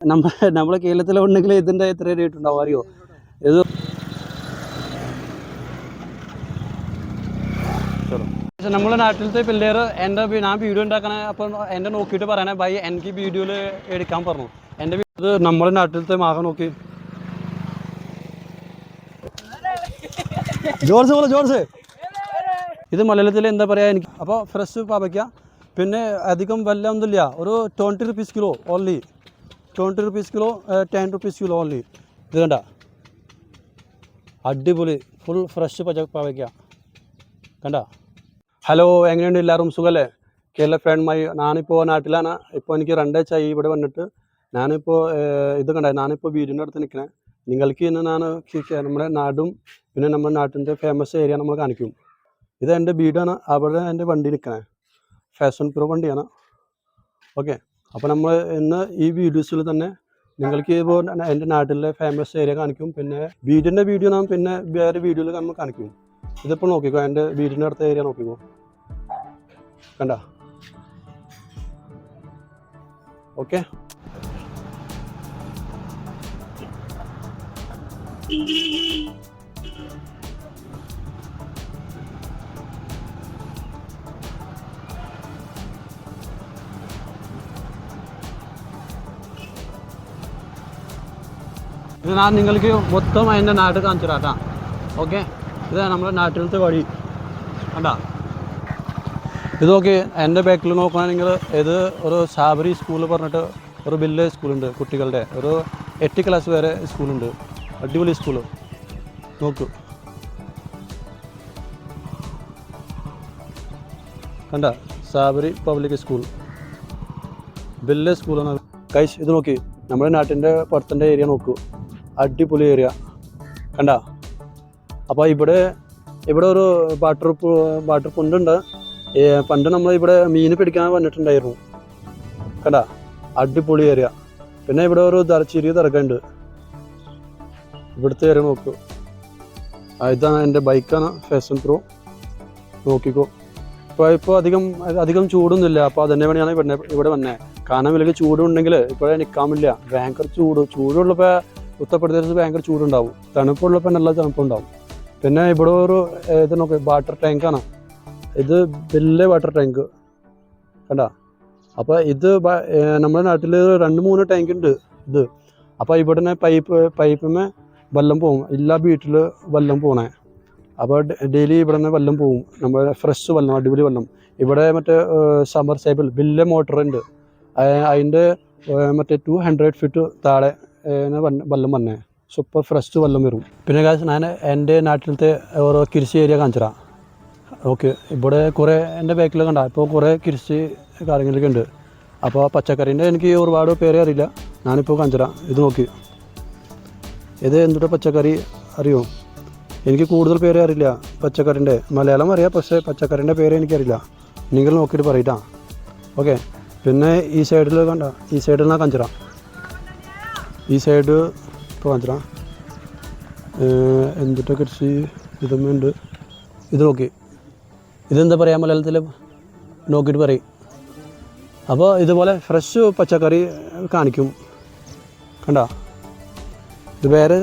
നമ്മളെ കേരളത്തിലുണ്ടെങ്കിൽ ഇതിൻ്റെ എത്ര റേറ്റ് ഉണ്ടാവും അറിയോ? ഇത് നമ്മളെ നാട്ടിലത്തെ പിള്ളേർ ഞാൻ വീഡിയോ ഉണ്ടാക്കണേ, അപ്പം എൻ്റെ നോക്കിയിട്ട് പറയണേ ബൈ എനിക്ക് വീഡിയോയിൽ എടുക്കാൻ പറഞ്ഞു. എൻ്റെ ഇത് നമ്മളെ നാട്ടിലത്തെ മാങ്ങ നോക്കി. ജോർജ് ഇത് മലയാളത്തിൽ എന്താ പറയുക എനിക്ക്. അപ്പോൾ ഫ്രഷ് പാവയ്ക്ക, പിന്നെ അധികം വില ഒന്നുമില്ല, ഒരു 20 rupees kilo only. 20 rupees kilo, 10 rupees kilo only. ഇത് കണ്ട അടിപൊളി ഫുൾ ഫ്രഷ് പാവയ്ക്ക കണ്ട. ഹലോ, എങ്ങനെയുണ്ട് എല്ലാവരും? സുഖമല്ലേ? കേരള ഫ്രണ്ട്മായി ഞാനിപ്പോൾ നാട്ടിലാണ്. ഇപ്പോൾ എനിക്ക് 2 ആഴ്ചയായി ഇവിടെ വന്നിട്ട്. ഞാനിപ്പോൾ ഇത് കണ്ട, ഞാനിപ്പോൾ വീടിൻ്റെ അടുത്ത് നിൽക്കണേ. നിങ്ങൾക്ക് ഇന്ന് ഞാൻ നമ്മുടെ നാടും പിന്നെ നമ്മുടെ നാട്ടിൻ്റെ ഫേമസ് ഏരിയ നമ്മൾ കാണിക്കും. ഇത് എൻ്റെ വീടാണ്, അവിടെ എൻ്റെ വണ്ടി നിൽക്കണേ. ഫാഷൻ പ്രോ വണ്ടിയാണ്. ഓക്കെ, അപ്പോൾ നമ്മൾ ഇന്ന് ഈ വീഡിയോസിൽ തന്നെ നിങ്ങൾക്ക് ഇപ്പോൾ എൻ്റെ നാട്ടിലെ ഫേമസ് ഏരിയ കാണിക്കും. പിന്നെ വീടിൻ്റെ വീഡിയോ നാം പിന്നെ വേറെ വീഡിയോയിൽ നമ്മൾ കാണിക്കും. ഇതിപ്പോൾ നോക്കിക്കോ, എൻ്റെ വീടിൻ്റെ അടുത്ത ഏരിയ നോക്കിക്കോ, കണ്ട. ഓക്കെ, ഇത് ഞാൻ നിങ്ങൾക്ക് മൊത്തം അതിൻ്റെ നാട് കാണിച്ചു തരാം. ഓക്കെ, ഇത് നമ്മുടെ നാട്ടിലത്തെ വഴി കണ്ട. ഇത് നോക്കി, എൻ്റെ ബാക്കിൽ നോക്കുകയാണെങ്കിൽ ഇത് ഒരു സാബരി സ്കൂൾ പറഞ്ഞിട്ട് ഒരു വലിയ സ്കൂളുണ്ട് കുട്ടികളുടെ. ഒരു 8 ക്ലാസ് വരെ സ്കൂളുണ്ട്. അടിപൊളി സ്കൂള് നോക്കൂ, കണ്ട. സാബരി പബ്ലിക് സ്കൂൾ വലിയ സ്കൂളാണ് ഗൈസ്. ഇത് നോക്കി, നമ്മുടെ നാട്ടിൻ്റെ പുറത്തിൻ്റെ ഏരിയ നോക്കൂ, അടിപൊളി ഏരിയ കണ്ട. അപ്പോൾ ഇവിടെ ഒരു വാട്ടർ പൊണ്ടുണ്ട്. പണ്ട് നമ്മൾ ഇവിടെ മീൻ പിടിക്കാൻ വന്നിട്ടുണ്ടായിരുന്നു കണ്ട. അടിപൊളി ഏരിയ. പിന്നെ ഇവിടെ ഒരു ചെറിയ ദർഗയുണ്ട്. ഇവിടുത്തെ ഏരിയ നോക്കൂ. ഇതാണ് എൻ്റെ ബൈക്കാണ്, ഫാഷൻ പ്രോ. നോക്കിക്കോ. ഇപ്പോൾ അധികം ചൂടൊന്നുമില്ല. അപ്പോൾ അതന്നെ വേണം ഇവിടെ വന്നേ. കാരണം വിലക്ക് ചൂടുണ്ടെങ്കിൽ ഇപ്പോഴേ നിൽക്കാൻ പറ്റില്ല. ഭയങ്കര ചൂടുള്ളപ്പോൾ ഉത്തർപ്രദേശിൽ ഭയങ്കര ചൂടുണ്ടാവും. തണുപ്പുള്ളപ്പോൾ നല്ല തണുപ്പുണ്ടാവും. പിന്നെ ഇവിടെ ഒരു ഇത് നോക്കി, വാട്ടർ ടാങ്കാണ്. ഇത് വലിയ വാട്ടർ ടാങ്ക് കണ്ട. അപ്പോൾ ഇത് നമ്മുടെ നാട്ടിൽ 2-3 ടാങ്ക് ഉണ്ട് ഇത്. അപ്പോൾ ഇവിടെ പൈപ്പിന്മേ വെള്ളം പോകും. എല്ലാ വീട്ടിൽ വെള്ളം പോകണേ. അപ്പോൾ ഡെയിലി ഇവിടെ നിന്ന് വെള്ളം പോകും. നമ്മുടെ ഫ്രഷ് വെള്ളം, അടിപൊളി വെള്ളം. ഇവിടെ മറ്റേ സമ്മർ സേബിൾ വലിയ മോട്ടറുണ്ട്. അതിൻ്റെ മറ്റേ 200 ഫീറ്റ് താഴെ വെള്ളം വന്നേ. സൂപ്പർ ഫ്രഷ് വെള്ളം വരും. പിന്നെ ഞാൻ എൻ്റെ നാട്ടിലത്തെ ഓരോ കൃഷി ഏരിയ കാണിച്ചുതരാം. ഓക്കെ, ഇവിടെ കുറേ എൻ്റെ ബാക്കിൽ കണ്ട. ഇപ്പോൾ കുറേ കൃഷി കാര്യങ്ങളൊക്കെ ഉണ്ട്. അപ്പോൾ പച്ചക്കറീൻ്റെ എനിക്ക് ഒരുപാട് പേരെ അറിയില്ല. ഞാനിപ്പോൾ കാണിച്ചുതരാം. ഇത് നോക്കി, ഇത് എന്തുട്ട് പച്ചക്കറി അറിയോ? എനിക്ക് കൂടുതൽ പേരെ അറിയില്ല പച്ചക്കറിൻ്റെ. മലയാളം അറിയാം, പക്ഷേ പച്ചക്കറിൻ്റെ പേര് എനിക്കറിയില്ല. നിങ്ങൾ നോക്കിയിട്ട് പറയട്ടാ. ഓക്കെ, പിന്നെ ഈ സൈഡിൽ കണ്ട, ഈ സൈഡിൽ ഞാൻ കാണിച്ചുതരാം. ഈ സൈഡ് ഇപ്പോൾ കാണിച്ചുതരാം. എന്തുട്ട് കൃഷി ഇതുണ്ട്. ഇത് നോക്കി, ഇതെന്താ പറയുക മലയാളത്തിൽ നോക്കിയിട്ട് പറയും. അപ്പോൾ ഇതുപോലെ ഫ്രഷ് പച്ചക്കറി കാണിക്കും കണ്ട. ഇത് വേറെ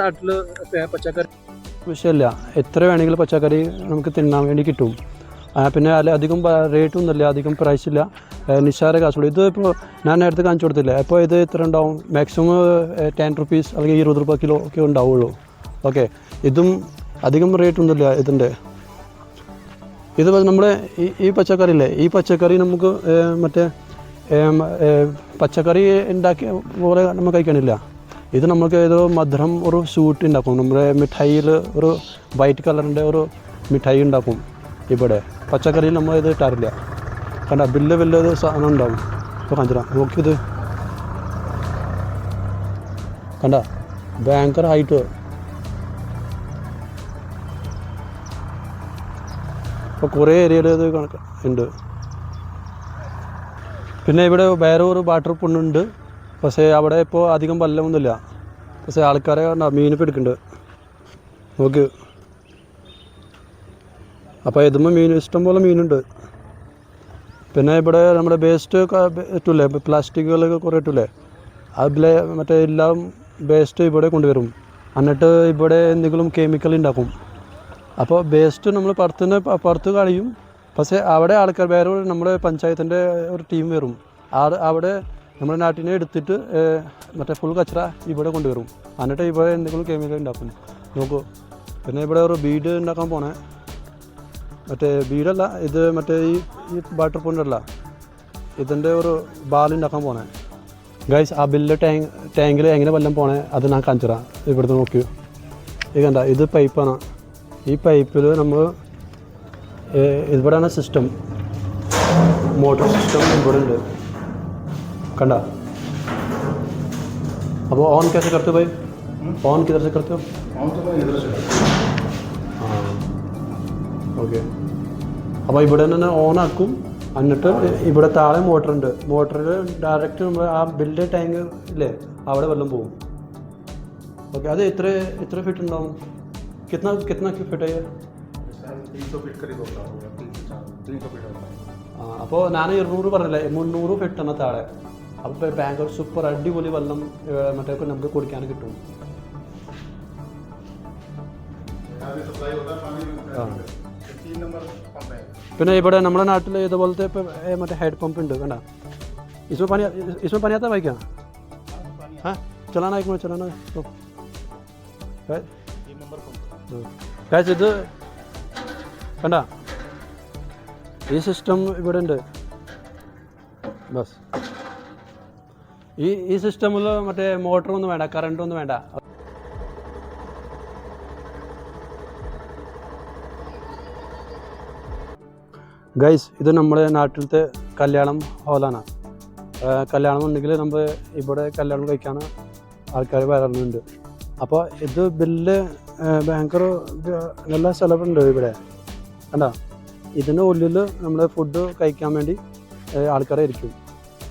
നാട്ടിൽ പച്ചക്കറി വിഷയമില്ല. എത്ര വേണമെങ്കിലും പച്ചക്കറി നമുക്ക് തിന്നാൻ വേണ്ടി കിട്ടും. പിന്നെ അധികം റേറ്റൊന്നുമില്ല, അധികം പ്രൈസില്ല, നിസ്സാര കാശുള്ളൂ. ഇത് ഇപ്പോൾ ഞാൻ നേരത്തെ കാണിച്ചു കൊടുത്തില്ല. അപ്പോൾ ഇത് എത്ര ഉണ്ടാവും? മാക്സിമം 10 rupees അല്ലെങ്കിൽ 20 രൂപ കിലോ ഒക്കെ ഉണ്ടാവുള്ളൂ. ഓക്കെ, ഇതും അധികം റേറ്റൊന്നുമില്ല ഇതിൻ്റെ. ഇത് നമ്മുടെ ഈ പച്ചക്കറി ഇല്ലേ, ഈ പച്ചക്കറി നമുക്ക് മറ്റേ പച്ചക്കറി ഉണ്ടാക്കിയ പോലെ നമുക്ക് കഴിക്കണില്ല. ഇത് നമുക്ക് ഏതോ മധുരം ഒരു സ്വീറ്റ് ഉണ്ടാക്കും. നമ്മുടെ മിഠായിയിൽ ഒരു വൈറ്റ് കളറിൻ്റെ ഒരു മിഠായി ഉണ്ടാക്കും. ഇവിടെ പച്ചക്കറിയിൽ നമ്മൾ ഇത് ഇട്ടാറില്ല കണ്ട. വലിയ സാധനം ഉണ്ടാവും. ഇപ്പോൾ കാണിച്ചാൽ നോക്കിയത് കണ്ട, ഭയങ്കര ഹൈറ്റ്. ഇപ്പോൾ കുറേ ഏരിയയിൽ ഇത് ഉണ്ട്. പിന്നെ ഇവിടെ വേറെ ഒരു വാട്ടർ പൊണ്ണുണ്ട്. പക്ഷേ അവിടെ ഇപ്പോൾ അധികം വെള്ളമൊന്നുമില്ല. പക്ഷേ ആൾക്കാരെ മീൻ പിടിക്കുന്നുണ്ട് നോക്ക്. അപ്പോൾ ഇതുമ്പോൾ ഇഷ്ടം പോലെ മീനുണ്ട്. പിന്നെ ഇവിടെ നമ്മുടെ വേസ്റ്റ് ഇട്ടില്ലേ, പ്ലാസ്റ്റിക്കുകളൊക്കെ കുറേ ഇട്ടില്ലേ, അതിലെ മറ്റേ എല്ലാം വേസ്റ്റ് ഇവിടെ കൊണ്ടുവരും. എന്നിട്ട് ഇവിടെ എന്തെങ്കിലും കെമിക്കൽ ഉണ്ടാക്കും. അപ്പോൾ വേസ്റ്റ് നമ്മൾ പുറത്ത് കളയും. പക്ഷേ അവിടെ ആൾക്കാർ വേറെ നമ്മുടെ പഞ്ചായത്തിൻ്റെ ഒരു ടീം വരും. അവിടെ നമ്മുടെ നാട്ടിനെ എടുത്തിട്ട് മറ്റേ ഫുൾ കച്ചറ ഇവിടെ കൊണ്ടുവരും. എന്നിട്ട് ഇവിടെ എന്തെങ്കിലും കെമിക്കൽ ഉണ്ടാക്കും. നോക്കൂ. പിന്നെ ഇവിടെ ഒരു ബീഡ് ഉണ്ടാക്കാൻ പോണേ. മറ്റേ ബീഡല്ല, ഇത് മറ്റേ ഈ വാട്ടർ പോയിൻ്റല്ല, ഇതിൻ്റെ ഒരു ബാൽ ഉണ്ടാക്കാൻ പോണേ ഗൈസ്. ആ ബില്ല് ടാങ്കിൽ എങ്ങനെ വെള്ളം പോണേ അത് ഞാൻ കാണിച്ചു തരാം. ഇവിടുന്ന് നോക്കി, ഇത് കണ്ട, ഇത് പൈപ്പാണ്. ഈ പൈപ്പിൽ നമ്മൾ ഇവിടെയാണ് സിസ്റ്റം, മോട്ടർ സിസ്റ്റം ഇവിടെ ഉണ്ട്, കണ്ട. अब ऑन कैसे करते हो भाई? ऑन किधर से करते हो? ऑन तो मैं इधर से हाँ ഓക്കെ. അപ്പോൾ ഇവിടെ തന്നെ ഓൺ ആക്കും. എന്നിട്ട് ഇവിടെ താഴെ മോട്ടറുണ്ട്. മോട്ടറിൽ ഡയറക്റ്റ് നമ്മൾ ആ ബിൽഡ് ടാങ്ക് ഇല്ലേ, അവിടെ വെള്ളം പോകും. ഓക്കെ. അത് എത്ര ഫിറ്റ് ഉണ്ടാവും? कितना ഫിറ്റ് ആയി? 300 फीट करीब होता होगा, 300 फीट होता है. അപ്പോൾ ഞാൻ 200 പറഞ്ഞില്ലേ, 300 ഫിറ്റാണ് താഴെ. അപ്പോൾ ബാങ്കർ സൂപ്പർ അടിപൊളി വെള്ളം മറ്റേ നമുക്ക് കുടിക്കാൻ കിട്ടും. പിന്നെ ഇവിടെ നമ്മുടെ നാട്ടിൽ ഇതുപോലത്തെ ഇപ്പോൾ മറ്റേ ഹെഡ് പമ്പ് ഉണ്ട്, കണ്ട. इसमें पानी आता है भाई क्या? हाँ, चलाना एक मिनट, चलाना तो कैसे ഇത് കണ്ട, ഈ സിസ്റ്റം ഇവിടെ ഉണ്ട്. ബസ് ഈ സിസ്റ്റമിൽ മറ്റേ മോട്ടറൊന്നും വേണ്ട, കറണ്ടൊന്നും വേണ്ട. ഗൈസ്, ഇത് നമ്മുടെ നാട്ടിലത്തെ കല്യാണം ഹാളാണ്. കല്യാണം ഉണ്ടെങ്കിൽ നമ്മൾ ഇവിടെ കല്യാണം കഴിക്കാൻ ആൾക്കാർ വരാറുണ്ട്. അപ്പോൾ ഇത് ബില്ല് ഭയങ്കര നല്ല സ്ഥലമുണ്ട് ഇവിടെ, കണ്ട. ഇതിൻ്റെ ഉള്ളിൽ നമ്മൾ ഫുഡ് കഴിക്കാൻ വേണ്ടി ആൾക്കാരെ ഇരിക്കും.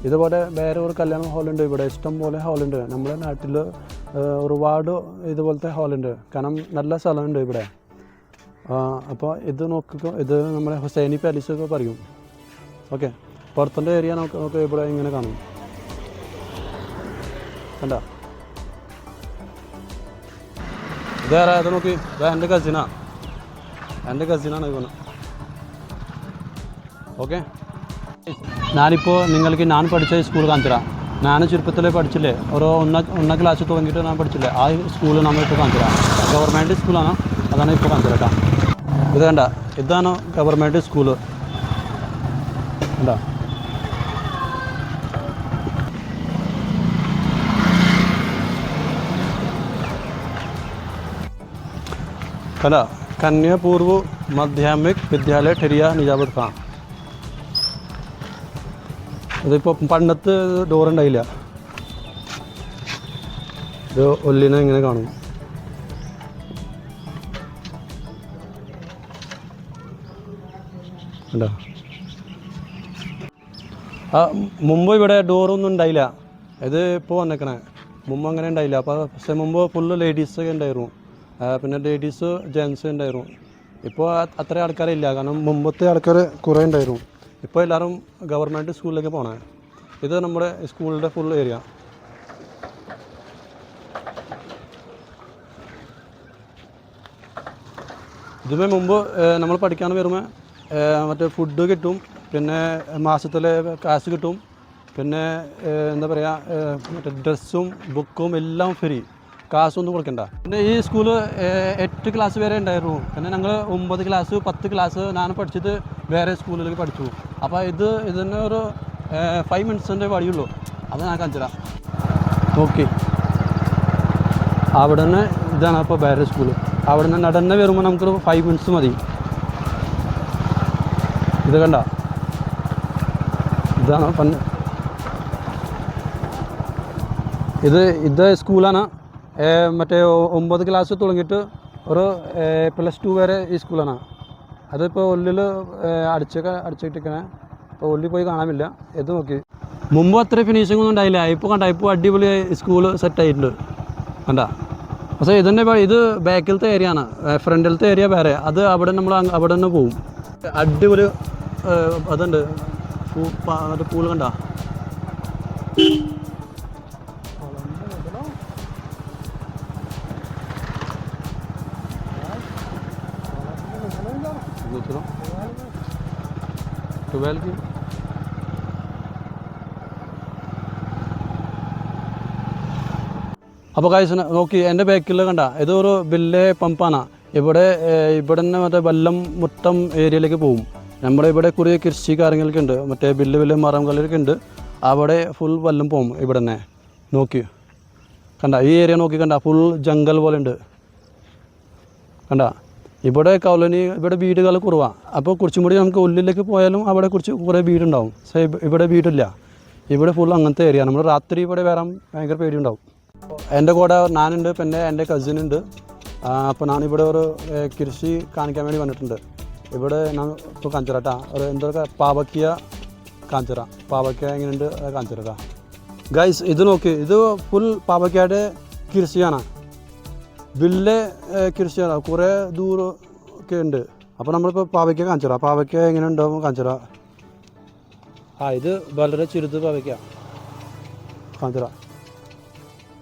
ഇതുപോലെ വേറെ ഒരു കല്യാണം ഹാളുണ്ട് ഇവിടെ, ഇഷ്ടം പോലെ ഹാളുണ്ട്. നമ്മുടെ നാട്ടിൽ ഒരുപാട് ഇതുപോലത്തെ ഹാളുണ്ട്, കാരണം നല്ല സ്ഥലമുണ്ട് ഇവിടെ. അപ്പോൾ ഇത് നോക്കുക, ഇത് നമ്മുടെ ഹുസൈനി പാലസ് ഒക്കെ പറയും. ഓക്കെ. പുറത്തിൻ്റെ ഏരിയ നമുക്ക് ഇവിടെ ഇങ്ങനെ കാണും, കണ്ട. ഇതേറെ അത് നോക്കി, എൻ്റെ കസിനാണ് ഇവന്. ഓക്കെ. ഞാനിപ്പോൾ നിങ്ങൾക്ക് ഞാൻ പഠിച്ച സ്കൂൾ കാണിച്ചു തരാം. ഞാൻ ചെറുപ്പത്തിൽ പഠിച്ചില്ലേ, ഒരു ഒന്നാം ക്ലാസ് തുടങ്ങിയിട്ട് ഞാൻ പഠിച്ചില്ലേ, ആ സ്കൂൾ നമ്മളിപ്പോൾ കാണിച്ചു തരാം. ഗവൺമെൻറ് സ്കൂളാണ്, അതാണ് ഇപ്പോൾ കാണിച്ചു തരാം. ഇത് കണ്ട, ഇതാണ് ഗവൺമെൻറ് സ്കൂള്, കണ്ട. കണ്ട, കന്യ പൂർവ്വ മാധ്യമിക് വിദ്യാലയ ഠെരിയ നിജാമത് ഖാൻ. ഇതിപ്പോൾ പണ്ടത്തെ ഡോറുണ്ടായില്ല, ഇത് ഒല്ലിനെ ഇങ്ങനെ കാണും. കണ്ടോ? മുമ്പ് ഇവിടെ ഡോറൊന്നും ഉണ്ടായില്ല, ഇത് ഇപ്പോൾ വന്നേക്കണേ. മുമ്പ് അങ്ങനെ ഉണ്ടായില്ല. അപ്പോൾ പക്ഷേ മുമ്പ് ഫുള്ള് ലേഡീസൊക്കെ ഉണ്ടായിരുന്നു, പിന്നെ ലേഡീസ് ജെൻസ് ഉണ്ടായിരുന്നു. ഇപ്പോൾ അത്ര ആൾക്കാരില്ല, കാരണം മുമ്പത്തെ ആൾക്കാർ കുറേ ഉണ്ടായിരുന്നു. ഇപ്പോൾ എല്ലാവരും ഗവൺമെൻറ് സ്കൂളിലേക്ക് പോകണേ. ഇത് നമ്മുടെ സ്കൂളിൻ്റെ ഫുൾ ഏരിയ. ഇതിന് മുമ്പ് നമ്മൾ പഠിക്കാൻ വരുമ്പോൾ മറ്റേ ഫുഡ് കിട്ടും, പിന്നെ മാസത്തിലെ കാശ് കിട്ടും, പിന്നെ എന്താ പറയുക, മറ്റേ ഡ്രസ്സും ബുക്കും എല്ലാം ഫ്രീ, കാശൊന്നും കൊടുക്കണ്ട. പിന്നെ ഈ സ്കൂള് 8 ക്ലാസ് വരെ ഉണ്ടായിരുന്നു. പിന്നെ ഞങ്ങൾ 9 ക്ലാസ് 10 ക്ലാസ് ഞാൻ പഠിച്ചത് വേറെ സ്കൂളിലേക്ക് പഠിച്ചു. അപ്പോൾ ഇതിന് ഒരു 5 മിനിറ്റ്സിൻ്റെ വഴിയുള്ളൂ. അത് ഞാൻ കാണിച്ചു തരാം. ഓക്കെ. അവിടെ നിന്ന് ഇതാണ് ഇപ്പോൾ വേറെ സ്കൂള്. അവിടെ നിന്ന് നടന്ന് വരുമ്പോൾ നമുക്കൊരു 5 മിനിറ്റ്സ് മതി. ഇത് കണ്ട, ഇതാണ് ഇത് സ്കൂളാണ്. മറ്റേ 9 ക്ലാസ് തുടങ്ങിയിട്ട് ഒരു +2 വരെ ഈ സ്കൂളാണ്. അതിപ്പോൾ ഉള്ളിൽ അടിച്ചിട്ടിരിക്കണേ, അപ്പോൾ ഉള്ളിൽ പോയി കാണാമില്ല. ഇത് നോക്കി, മുമ്പ് അത്ര ഫിനിഷിംഗ് ഒന്നും ഉണ്ടായില്ല. ഇപ്പോൾ കണ്ട, ഇപ്പോൾ അടിപൊളി സ്കൂള് സെറ്റായിട്ടുണ്ട്, കണ്ട. പക്ഷേ ഇത് ബാക്കിലത്തെ ഏരിയ ആണ്, ഫ്രണ്ടിലത്തെ ഏരിയ വേറെ. അത് അവിടെ നമ്മൾ അവിടെ തന്നെ പോവും. അടിപൊളി അതുണ്ട്, പൂൾ കണ്ട അപ്പോൾ കാഴ്ച നോക്കി എൻ്റെ ബാക്കിൽ കണ്ട ഇതൊരു വലിയ പമ്പാണ് ഇവിടെ തന്നെ മറ്റേ വെള്ളം മൊത്തം ഏരിയയിലേക്ക് പോകും. നമ്മുടെ ഇവിടെ കുറേ കൃഷി കാര്യങ്ങളൊക്കെ ഉണ്ട്, മറ്റേ വലിയ മരങ്ങളൊക്കെ ഉണ്ട്, അവിടെ ഫുൾ വെള്ളം പോകും. ഇവിടെ തന്നെ നോക്കി കണ്ട ഈ ഏരിയ നോക്കി കണ്ട ഫുൾ ജംഗൽ പോലെ ഉണ്ട് കണ്ട. ഇവിടെ കോളനി ഇവിടെ വീടുകൾ കുറവാണ്. അപ്പോൾ കുറച്ചും കൂടി നമുക്ക് ഉള്ളിലേക്ക് പോയാലും അവിടെ കുറേ വീടുണ്ടാവും. പക്ഷേ ഇവിടെ വീടില്ല, ഇവിടെ ഫുൾ അങ്ങനത്തെ ഏരിയ. നമ്മൾ രാത്രി ഇവിടെ വരാൻ ഭയങ്കര പേടിയുണ്ടാവും. എൻ്റെ കൂടെ ഞാനുണ്ട്, പിന്നെ എൻ്റെ കസിൻ ഉണ്ട്. അപ്പോൾ ഞാനിവിടെ ഒരു കൃഷി കാണിക്കാൻ വേണ്ടി വന്നിട്ടുണ്ട്. ഇവിടെ ഞാൻ ഇപ്പോൾ കാണിച്ചുതരാട്ടാ, ഒരു എന്തൊക്കെ പാവയ്ക്ക കാണിച്ചുതരാ. പാവയ്ക്ക എങ്ങനെയുണ്ട് കാണിച്ചുതരാ ഗൈസ്. ഇത് നോക്കി, ഇത് ഫുൾ പാവയ്ക്കയുടെ കൃഷിയാണ്, വലിയ കൃഷിയാണ്, കുറേ ദൂരമൊക്കെ ഉണ്ട്. അപ്പോൾ നമ്മളിപ്പോൾ പാവയ്ക്ക കാണിച്ചുതരാം. പാവയ്ക്ക എങ്ങനെ ഉണ്ടാവും കാണിച്ചുതരാം. ഇത് വളരെ ചെറുത് പാവയ്ക്ക കാണിച്ചുതരാം.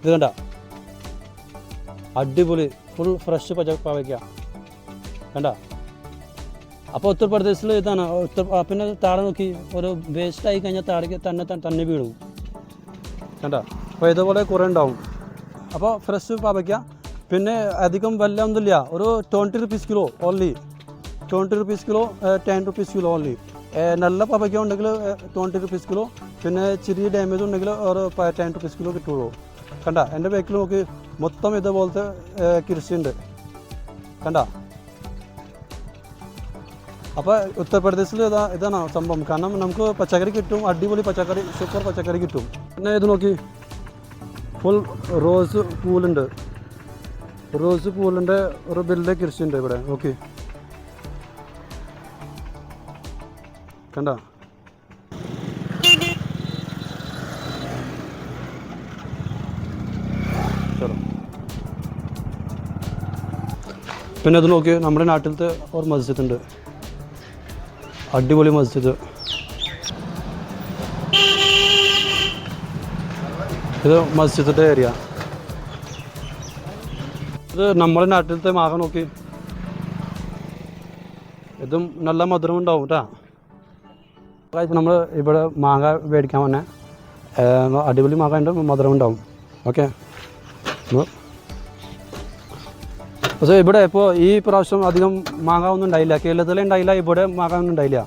ഇത് കണ്ട അടിപൊളി ഫുൾ ഫ്രഷ് പാവയ്ക്ക കണ്ട. അപ്പോൾ ഉത്തർപ്രദേശിൽ ഇതാണ്. പിന്നെ താഴെ നോക്കി, ഒരു വേസ്റ്റ് ആയി കഴിഞ്ഞാൽ താഴേക്ക് തന്നെ വീഴും കണ്ട. അപ്പോൾ ഇതുപോലെ കുറേ ഉണ്ടാവും. അപ്പോൾ ഫ്രഷ് പാവയ്ക്ക, പിന്നെ അധികം വില ഒന്നുമില്ല. ഒരു 20 rupees kilo only, 20 rupees kilo, 10 rupees kilo only. നല്ല പാവയ്ക്ക ഉണ്ടെങ്കിൽ 20 rupees കിലോ, പിന്നെ ചെറിയ ഡാമേജ് ഉണ്ടെങ്കിൽ ഒരു 10 rupees കിലോ കിട്ടുള്ളൂ കണ്ട. എൻ്റെ ബാക്കിൽ നോക്കി മൊത്തം ഇതുപോലത്തെ കൃഷിയുണ്ട് കണ്ട. അപ്പോൾ ഉത്തർപ്രദേശിൽ ഇതാണ് സംഭവം. കാരണം നമുക്ക് പച്ചക്കറി കിട്ടും, അടിപൊളി പച്ചക്കറി, സൂപ്പർ പച്ചക്കറി കിട്ടും. പിന്നെ ഇത് നോക്കി ഫുൾ റോസ് പൂളുണ്ട്. റോസ് പൂളിൻ്റെ ഒരു വലിയ കൃഷിയുണ്ട് ഇവിടെ നോക്കി കണ്ട. പിന്നെ അത് നോക്കി, നമ്മുടെ നാട്ടിലത്തെ ഒരു മസ്ജിദ് ഉണ്ട്, അടിപൊളി മസ്ജിദ്. ഇത് മസ്ജിദിൻ്റെ ഏരിയ. ഇത് നമ്മുടെ നാട്ടിലത്തെ മാങ്ങ നോക്കി, ഇതും നല്ല മധുരം ഉണ്ടാവും കേട്ടോ. നമ്മൾ ഇവിടെ മാങ്ങ മേടിക്കാൻ വന്നെ, അടിപൊളി മാങ്ങ ഉണ്ട്, മധുരം ഉണ്ടാവും. ഓക്കെ. പക്ഷേ ഇവിടെ ഇപ്പോൾ ഈ പ്രാവശ്യം അധികം മാങ്ങ ഒന്നും ഉണ്ടായില്ല, കേരളത്തിലെ ഉണ്ടായില്ല, ഇവിടെ മാങ്ങ ഒന്നും ഉണ്ടായില്ല.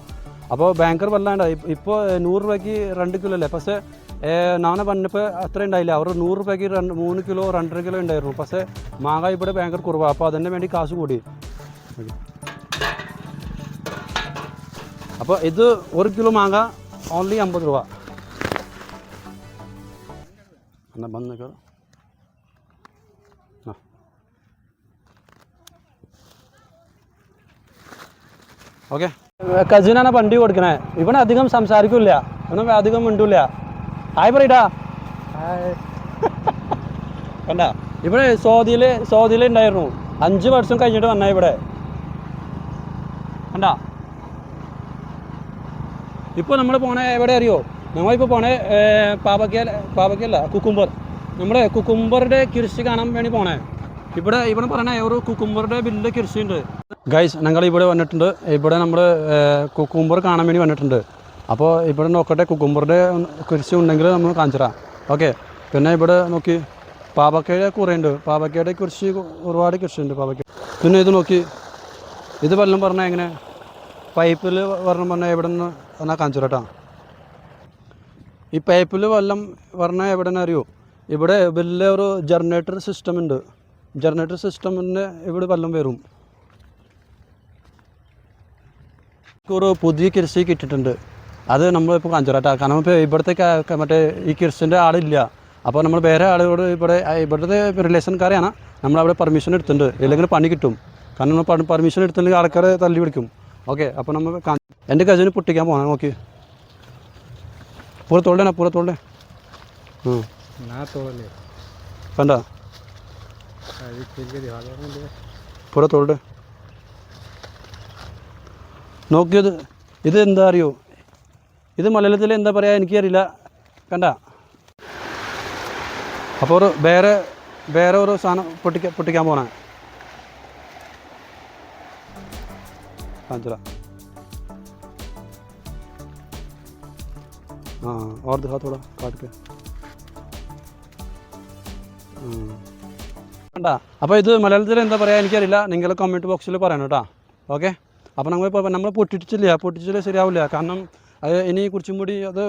അപ്പോൾ ഭയങ്കര വല്ലാണ്ടായി. ഇപ്പോൾ 100 രൂപയ്ക്ക് 2 കിലോ അല്ലേ, പക്ഷേ നാളെ വന്നപ്പോൾ അത്ര ഉണ്ടായില്ല. അവർ 100 രൂപയ്ക്ക് 3 കിലോ 2.5 കിലോ ഉണ്ടായിരുന്നു. പക്ഷേ മാങ്ങ ഇവിടെ ഭയങ്കര കുറവാണ്. അപ്പോൾ അതിന് വേണ്ടി കാശ് കൂടി. അപ്പോൾ ഇത് 1 കിലോ മാങ്ങ ഓൺലി 50 രൂപ. എന്നാൽ വന്ന് നിൽക്കാം. ഓക്കെ. കസിനാണ് വണ്ടി കൊടുക്കണേ. ഇവനെ അധികം സംസാരിക്കില്ല, ഇവനെ അധികം മിണ്ടില്ല. ഹായ് പറയട്ടാ. കണ്ട ഇവിടെ സൗദിയിൽ ഉണ്ടായിരുന്നു. 5 വർഷം കഴിഞ്ഞിട്ട് വന്ന ഇവിടെ കണ്ട. ഇപ്പോൾ നമ്മൾ പോണേ എവിടെ അറിയോ? നമ്മളിപ്പോൾ പോണേ പാവയ്ക്കല്ല, കുക്കുംബർ. നമ്മുടെ കുക്കുംബറിൻ്റെ കൃഷി കാണാൻ വേണ്ടി പോണേ. ഇവിടെ പറഞ്ഞ ഒരു കുക്കുംബറിൻ്റെ വലിയ കൃഷിയുണ്ട് ഗൈസ്. ഞങ്ങൾ ഇവിടെ വന്നിട്ടുണ്ട്. ഇവിടെ നമ്മൾ കുക്കുംബർ കാണാൻ വേണ്ടി വന്നിട്ടുണ്ട്. അപ്പോൾ ഇവിടെ നോക്കട്ടെ, കുക്കുംബറിൻ്റെ കൃഷി ഉണ്ടെങ്കിൽ നമ്മൾ കാണിച്ചുതരാം. ഓക്കെ. പിന്നെ ഇവിടെ നോക്കി പാവയ്ക്കയുടെ കുറേ ഉണ്ട്. പാവയ്ക്കയുടെ കൃഷി ഒരുപാട് കൃഷിയുണ്ട് പാവയ്ക്ക. പിന്നെ ഇത് നോക്കി, ഇത് വെള്ളം പറഞ്ഞാൽ എങ്ങനെ പൈപ്പിൽ വെള്ളം പറഞ്ഞാൽ എവിടെ നിന്ന് എന്നാൽ കാണിച്ചുതരാം. ഈ പൈപ്പിൽ വെള്ളം പറഞ്ഞാൽ എവിടെ നിന്ന് അറിയോ? ഇവിടെ വലിയ ഒരു ജനറേറ്റർ സിസ്റ്റം ഉണ്ട്. ജനറേറ്റർ സിസ്റ്റമിൻ്റെ ഇവിടെ വെള്ളം വരും. ഒരു പുതിയ കൃഷി കിട്ടിയിട്ടുണ്ട്, അത് നമ്മളിപ്പോൾ കാണിച്ചുതരാം. കാരണം ഇപ്പോൾ ഇവിടുത്തെ മറ്റേ ഈ കൃഷിൻ്റെ ആളില്ല. അപ്പോൾ നമ്മൾ വേറെ ആളുകളോട് ഇവിടുത്തെ റിലേഷൻകാരെയാണ് നമ്മളവിടെ പെർമിഷൻ എടുത്തിട്ടുണ്ട്. ഇല്ലെങ്കിൽ പണി കിട്ടും. കാരണം നമ്മൾ പെർമിഷൻ എടുത്തില്ലെങ്കിൽ ആൾക്കാരെ തല്ലി പിടിക്കും. ഓക്കെ. അപ്പോൾ നമ്മൾ എൻ്റെ കസിന് പൊട്ടിക്കാൻ പോകണം. നോക്കി പൂര തോളേ കണ്ട പൂര തോളുടെ നോക്കിയത്. ഇത് എന്താ അറിയോ? ഇത് മലയാളത്തിൽ എന്താ പറയുക എനിക്കറിയില്ല. കണ്ട. അപ്പോൾ ഒരു വേറെ ഒരു സാധനം പൊട്ടിക്കാൻ പോണേ. കാണിച്ചതാ. हाँ और दिखा थोड़ा काट के. കണ്ടാ. അപ്പോൾ ഇത് മലയാളത്തിൽ എന്താ പറയുക എനിക്കറിയില്ല. നിങ്ങൾ കമൻറ്റ് ബോക്സിൽ പറയണം കേട്ടോ. ഓക്കെ. അപ്പോൾ നമ്മൾ പൊട്ടിച്ചില്ല ശരിയാവില്ല. കാരണം അത് ഇനി കുറച്ചും കൂടി അത്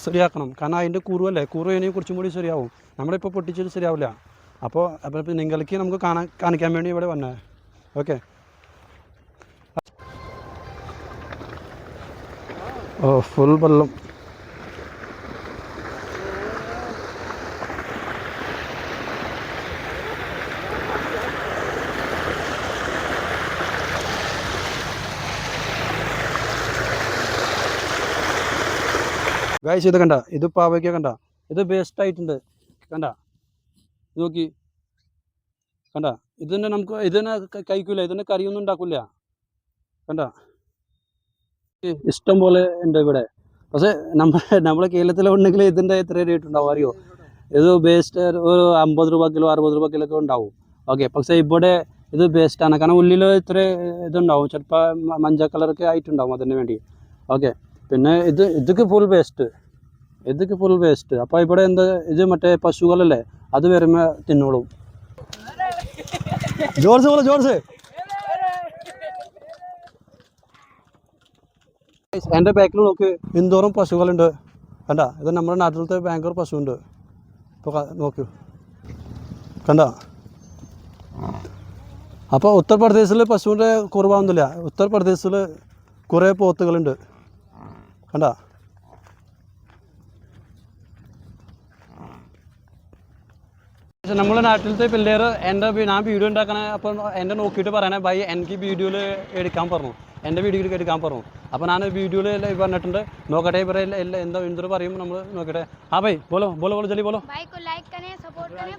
ശരിയാക്കണം. കാരണം അതിൻ്റെ കുറുവല്ലേ, ഇനി കുറച്ചും കൂടി ശരിയാവും. നമ്മളിപ്പോൾ പൊട്ടിച്ചിട്ട് ശരിയാവില്ല. അപ്പോൾ നിങ്ങൾക്ക് നമുക്ക് കാണിക്കാൻ വേണ്ടി ഇവിടെ വന്നേ. ഓക്കെ. ഓ ഫുൾ വെള്ളം. ഗൈസ് ഇത് കണ്ട, ഇത് പാവയ്ക്ക കണ്ട, ഇത് വേസ്റ്റ് ആയിട്ടുണ്ട്. കണ്ട നോക്കി. കണ്ട ഇതിനെ നമുക്ക് കഴിക്കൂല, ഇതിനെ കറിയൊന്നും ഉണ്ടാക്കില്ല. കണ്ട ഇഷ്ടം പോലെ ഉണ്ട് ഇവിടെ. പക്ഷേ നമ്മളെ കേരളത്തിലെ ഉണ്ടെങ്കിൽ ഇതിൻ്റെ എത്ര റേറ്റ് ഉണ്ടാവും അറിയോ? ഇത് വേസ്റ്റ് ഒരു 50 രൂപ കിലോ 60 രൂപ കിലോ ഒക്കെ ഉണ്ടാവും. ഓക്കെ. പക്ഷേ ഇവിടെ ഇത് വേസ്റ്റാണ്. കാരണം ഉള്ളിൽ ഇത്ര ഇതുണ്ടാവും, ചിലപ്പോൾ മഞ്ഞ കളറൊക്കെ ആയിട്ടുണ്ടാവും അതിന് വേണ്ടി. ഓക്കെ. പിന്നെ ഇതൊക്കെ ഫുൾ വേസ്റ്റ്. അപ്പോൾ ഇവിടെ എന്താ ഇത് മറ്റേ പശുക്കളല്ലേ, അത് വരുമ്പോൾ തിന്നോളും. ജോർസ് എൻ്റെ ബാക്കിൽ നോക്ക്, എന്തോരം പശുക്കളുണ്ട്. കണ്ട. ഇത് നമ്മുടെ നാട്ടിലത്തെ ഭയങ്കര പശുവുണ്ട്. ഇപ്പോൾ നോക്കൂ. കണ്ട. അപ്പോൾ ഉത്തർപ്രദേശിൽ പശുവിൻ്റെ കുറവാകുന്നില്ല. ഉത്തർപ്രദേശിൽ കുറേ പോത്തുകളുണ്ട്. കണ്ട. നമ്മളെ നാട്ടിലത്തെ പിള്ളേർ ഞാൻ വീഡിയോ ഉണ്ടാക്കണ അപ്പം എൻ്റെ നോക്കിയിട്ട് പറയണേ ബൈ എനിക്ക് വീഡിയോയിൽ എടുക്കാൻ പറഞ്ഞു, എൻ്റെ വീഡിയോയിൽ എടുക്കാൻ പറഞ്ഞു. അപ്പോൾ ഞാൻ വീഡിയോയിൽ പറഞ്ഞിട്ടുണ്ട്. നോക്കട്ടെ ഇവരെ എന്താ എന്തൊരു പറയും നമ്മൾ നോക്കട്ടെ. हाँ भाई बोलो जल्दी बोलो. भाई को लाइक करें, सपोर्ट करें,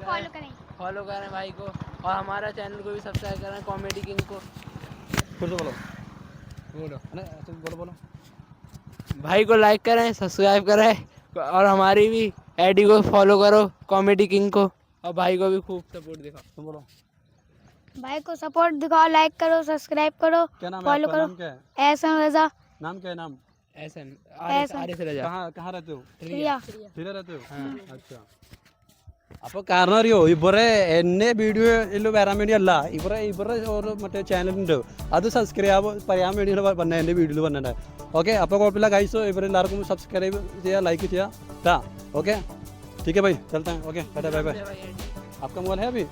फॉलो करें भाई को, और हमारा चैनल को भी सब्सक्राइब करें, कॉमेडी किंग को. फिर से बोलो. भाई को लाइक करें, सब्सक्राइब करें, और हमारी भी आईडी को फॉलो करो, कॉमेडी किंग को, और भाई को भी खूब सपोर्ट दिखाओ. तुम बोलो. भाई को सपोर्ट दिखाओ, लाइक करो, सब्सक्राइब करो, क्या नाम है फॉलो आपका? करो. नाम क्या है? एहसान रजा. नाम क्या है? नाम ऐसन ऐसन. आरे से रजा. कहाँ रहते हो? प्रिया. സ്ഥിരം रहते हो? अच्छा. അപ്പോൾ കാരണം അറിയോ, ഇവരെ എന്നെ വീഡിയോയിൽ വരാൻ വേണ്ടിയല്ല, ഇവരെ ഒരു മറ്റേ ചാനലുണ്ട്, അത് സബ്സ്ക്രൈബ് പറയാൻ വേണ്ടിയാണ് പറഞ്ഞത്, എൻ്റെ വീഡിയോയിൽ പറഞ്ഞത്. ഓക്കെ. അപ്പോൾ കുഴപ്പമില്ല ഗൈസ്, ഇവരെല്ലാവർക്കും സബ്സ്ക്രൈബ് ചെയ്യുക, ലൈക്ക് ചെയ്യുക. ഓക്കെ. ठीक है भाई, चलते हैं. Okay, bye bye. आपका मोबाइल है अभी?